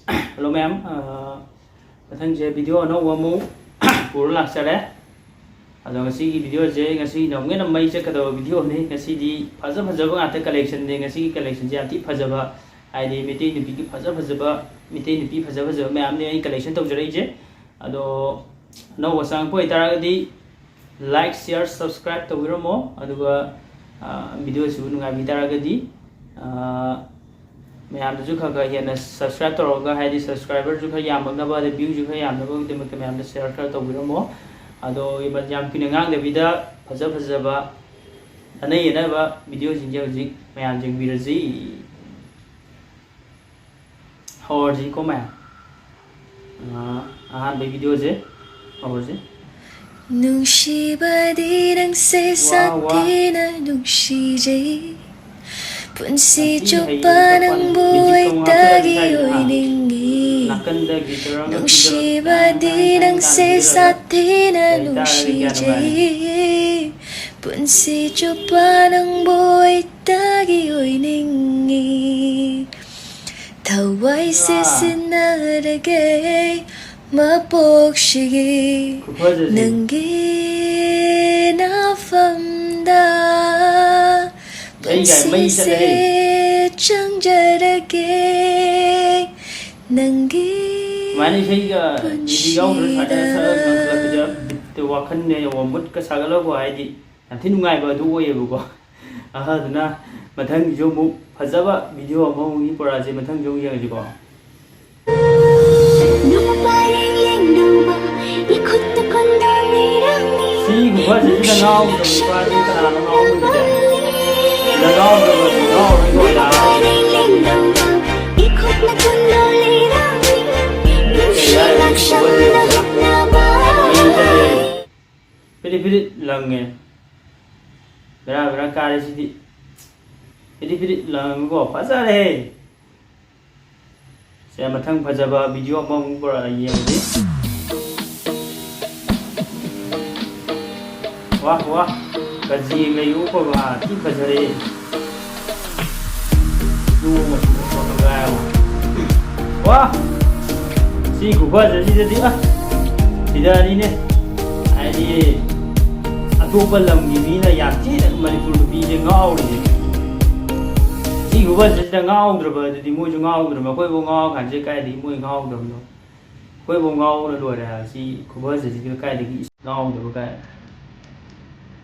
Hello ma'am, mathangse video anouba amu pura laksare. Ado ngasi video je ngasi namngena mai chakadaba video ni ngasi di phajaba ngata collection de ngasi collection je ati phajaba aidi mitei nupi ki phajaba mitei nupi phajaba ma'am ne ai collection tawjare je. Ado anouba sang poi taragadi like share subscribe tawiramo aduga video su nungai bi taragadi ma'am जो खा subscribe तौर है subscriber जो खा यामनब view जो खा यामनब ma'am share खर तौरमो अदो की फज फजब अनई अनब वीडियो हजिक मैम जेंबीरजी हौरजी को मैम अहानब वीडियो से हौरजी नुंशिबदी नंसे साथीना नुंशिजै Punsi chupa ng buhay tagi oiningi Nung shiba di nang sesati na nung shijay Punsi chupa ng buhay tagi oiningi Tawai sisinaragay mapokshigi Nanggi na famda Punsi se chanjarage Nanggi Mani saya video ada wakan ne wambut ka sagala ko ai nanti nungai ba du oye bu ko aha duna mathang jo mu phajaba video ma mu ni pora je mathang jo yang ji ko si gu ba je da ngau da mu pa ni ta na ngau mu ni da ngau da ngau ri ko da Pili langge, bera kare sih, pili lang go pasar he. Saya matang pajaba video mau ngubur aja ni. Wah, kaji meyu ko ba, ti pajare. Masuk gaya. Wah, si gubah jadi ah, tidak ini. Ai atopa lam gi mina ya chi da manipur bi je ngau ri si go ba je da ngau dra ba di mo ju ngau dra ma koi bo ngau khan je kai di mo ngau dra no koi bo ngau na lo da si ko ba je ji kai di gi ngau dra ba kai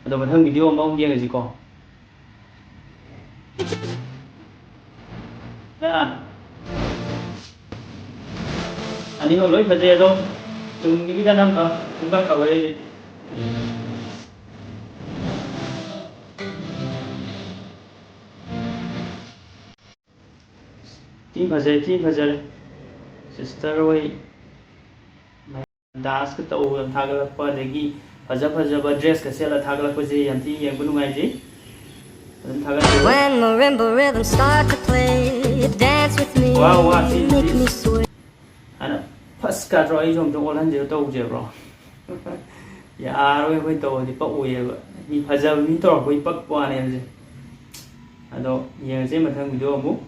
ado ma thang video ma ong ye ga ji ko ani ngo loi pha je do tung ni ga nam ka tung ka ka wei Team Fazal Sister Way Das ka tau thagalak pa degi fajaba dress ka sela thagalak pa je yanti yang bunungai je When marimba rhythms start to play dance with me make me sweat ana pas ka roi jom jong olan je tau je bro ya roi hoi to di pa uye ba ni fajaba mi to hoi pak pa ne je ado yang je mathang video mu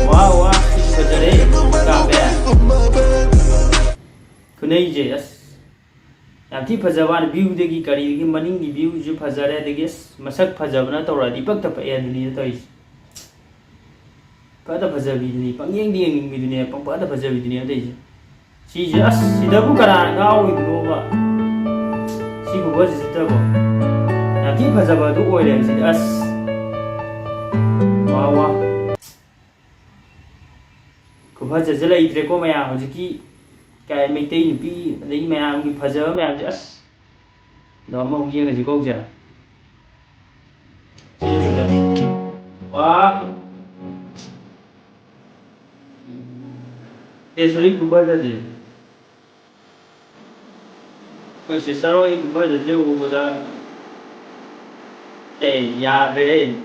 Wow, fajare kabe kunai je yes yanti fajaban view degi kari gi maning gi view ju fajare degi masak fajabna tawra dipak ta pa ni to is pada fajabi ni pangyeng ding mi dunia pang pada fajabi dunia dei si je as sida bu kara ngau do ba si bu ba sida ba yanti fajaba du oile si as Wow. Kuba jajala itre ko maya hojiki kai meitei nupi dei maya ngi phaja maya jas do ma ngi ga ji ko ja wa esori kuba jaje ko se saro i kuba jaje wo da ya re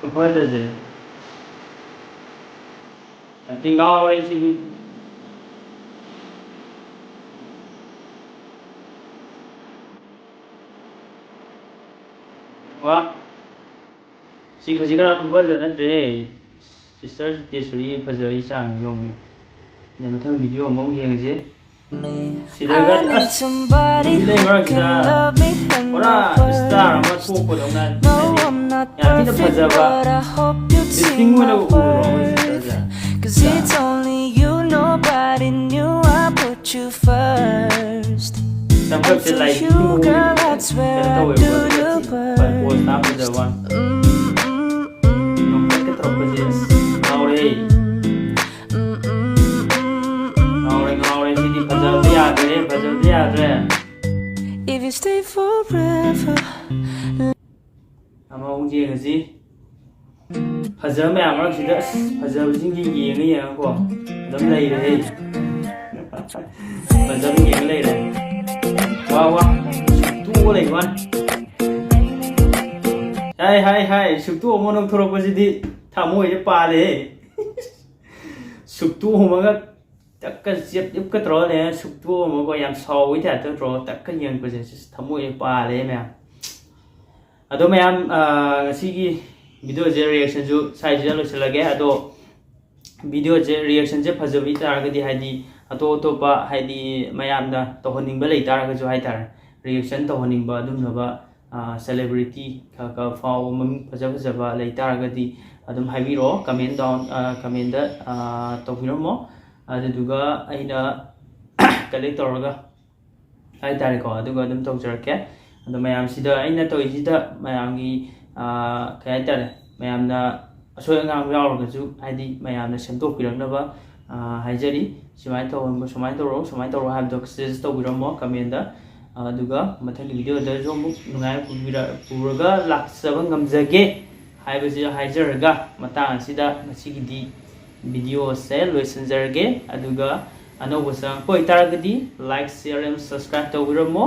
What is it? I think always what? ꯁꯤ ꯈꯖꯤꯛ ꯈꯔ ꯈꯨꯝꯕꯗ ꯅꯠꯇ꯭ꯔꯦ sister ꯇꯦꯁꯣꯔꯤ ꯐꯖꯕꯒꯤ ꯆꯥꯡ ꯌꯦꯡꯉꯨ ꯃꯊꯪ video ꯑꯃꯨꯛ ꯌꯦꯡꯉꯁꯤ ꯁꯤꯗꯒ ꯑꯁ ꯅꯨꯄꯤ ꯂꯩ ꯃꯔꯛꯁꯤꯗ ꯄꯨꯔꯥ ꯏꯁꯇꯥꯔ ꯑꯃ ꯊꯣꯛꯄꯗꯧꯅ ꯍꯥꯏꯗꯤ ꯌꯥꯝꯊꯤꯅ ꯐꯖꯕ ꯗꯤꯁꯇꯤꯡ ꯑꯣꯏꯅ ꯎꯕ꯭ꯔꯣ ꯑꯩꯈꯣꯏ ꯁꯤꯁꯇꯔꯁꯦ ꯁꯝꯈꯛꯁꯦ ꯂꯥꯏꯠꯀꯤ ꯃꯑꯣꯡꯗ ꯀꯩꯅꯣ ꯇꯧꯋꯦꯕ ꯄꯣꯁ ꯇꯥ ꯐꯖꯕ ꯅꯣꯡꯐꯦꯠꯀ ꯇꯧꯔꯛꯄꯁꯦ ꯉꯥꯎꯔꯦ ꯁꯤꯗꯤ ꯐꯖꯕꯗꯤ ꯌꯥꯗ꯭ꯔꯦ ꯑꯃꯨꯛ ꯌꯦꯡꯉꯁꯤ ꯐꯖꯕ ꯃꯌꯥꯝ ꯃꯔꯛꯁꯤꯗ ꯑꯁ ꯐꯖꯕꯁꯤꯡꯁꯤ ꯌꯦꯡꯉꯀꯣ ꯑꯗꯨꯝ ꯂꯩꯔꯦ ꯐꯖꯕ ꯌꯦꯡꯉ ꯂꯩꯔꯦ ꯋꯥ ꯁꯨꯛꯇꯣꯛꯑ ꯂꯩꯕ ꯋꯥꯅꯤ ꯍꯥꯏ ꯁꯨꯛꯇꯣꯛꯑꯃ ꯅꯣꯛꯊꯣꯔꯛꯄꯁꯤꯗꯤ ꯊꯃꯣꯏꯁꯦ ꯄꯥꯜꯂꯦ ꯁꯨꯛꯇꯣꯛꯑꯃꯒ ꯇꯛꯀ ꯆꯦꯞꯀ ꯇꯧꯔꯒ ꯂꯩꯔꯦ ꯁꯨꯛꯇꯣꯛꯑꯃꯒ ꯌꯥꯝ ꯁꯥꯎꯕꯒꯤ ꯇꯥꯏꯞꯇ ꯇꯧꯔꯒ ꯇꯛꯀ ꯌꯦꯡꯉꯛꯄꯁꯦ ꯊꯃꯣꯏꯁꯦ ꯄꯥꯜꯂꯦ ꯃꯌꯥꯝ ꯑꯗꯣ ꯃꯌꯥꯝ ꯉꯁꯤꯒꯤ ꯚꯤꯗꯤꯑꯣꯁꯦ ꯔꯤꯑꯦꯛꯁꯟꯁꯨ ꯁꯥꯏꯁꯤꯗ ꯂꯣꯏꯁꯤꯜꯂꯒꯦ ꯑꯗꯣ ꯚꯤꯗꯤꯑꯣꯁꯦ ꯔꯤꯑꯦꯛꯁꯟꯁꯦ ꯐꯖꯕꯤ ꯇꯥꯔꯒꯗꯤ ꯍꯥꯏꯗꯤ ꯑꯇꯣꯞꯄ ꯍꯥꯏꯗꯤ ꯃꯌꯥꯝꯅ ꯇꯧꯍꯟꯅꯤꯡꯕ ꯂꯩ ꯇꯥꯔꯒꯁꯨ ꯍꯥꯏꯇꯥꯔꯦ ꯔꯤꯑꯦꯛꯁꯟ ꯇꯧꯍꯟꯅꯤꯡꯕ ꯑꯗꯨꯝꯕ ꯁꯦꯂꯦꯕ꯭ꯔꯤꯇꯤ ꯈꯔ ꯐꯥꯎꯕ ꯃꯃꯤꯡ ꯐꯖꯕ ꯂꯩ ꯇꯥꯔꯒꯗꯤ ꯑꯗꯨꯝ ꯍꯥꯏꯕꯤꯔꯛꯑꯣ ꯀꯃꯦꯟꯗ ꯇꯧꯕꯤꯔꯝꯃꯣ ꯑꯗꯨꯗꯨꯒ ꯑꯩꯅ ꯀꯂꯦꯛ ꯇꯧꯔꯒ ꯍꯥꯏꯇꯥꯔꯦꯀꯣ ꯑꯗꯨꯒ ꯑꯗꯨꯝ ꯇꯧꯖꯔꯛꯀꯦ ꯑꯗꯣ ꯃꯌꯥꯝꯁꯤꯗ ꯑꯩꯅ ꯇꯧꯔꯤꯁꯤꯗ ꯃꯌꯥꯝꯒꯤ ꯀꯩ ꯍꯥꯏꯇꯥꯔꯦ ꯃꯌꯥꯝꯅ ꯑꯁꯣꯏ ꯑꯉꯥꯝ ꯌꯥꯎꯔꯒꯁꯨ ꯍꯥꯏꯗꯤ ꯃꯌꯥꯝꯅ ꯁꯦꯝꯗꯣꯛꯄꯤꯔꯛꯅꯕ ꯍꯥꯏꯖꯔꯤ ꯁꯨꯃꯥꯏꯅ ꯇꯧꯔꯣ ꯍꯥꯏꯕꯗꯣ ꯁꯖꯦꯁ ꯇꯧꯕꯤꯔꯝꯃꯣ ꯀꯃꯦꯟꯗ ꯑꯗꯨꯒ ꯃꯊꯪꯒꯤ ꯚꯤꯗꯤꯑꯣꯗꯁꯨ ꯑꯃꯨꯛ ꯅꯨꯡꯉꯥꯏꯅ ꯄꯨꯔꯒ ꯂꯥꯛꯆꯕ ꯉꯝꯖꯒꯦ ꯍꯥꯏꯕꯁꯤ ꯍꯥꯏꯖꯔꯒ ꯃꯇꯥꯡ ꯑꯁꯤꯗ ꯉꯁꯤꯒꯤꯗꯤ ꯚꯤꯗꯤꯑꯣꯁꯦ ꯂꯣꯏꯁꯤꯟꯖꯔꯒꯦ ꯑꯗꯨꯒ ꯑꯅꯧꯕ ꯆꯪꯉꯛꯄ ꯑꯣꯏꯇꯥꯔꯒꯗꯤ ꯂꯥꯏꯛ ꯁꯤꯌꯔ ꯑꯦꯟ ꯁꯕꯁꯀ꯭ꯔꯥꯏꯕ ꯇꯧꯕꯤꯔꯝꯃꯣ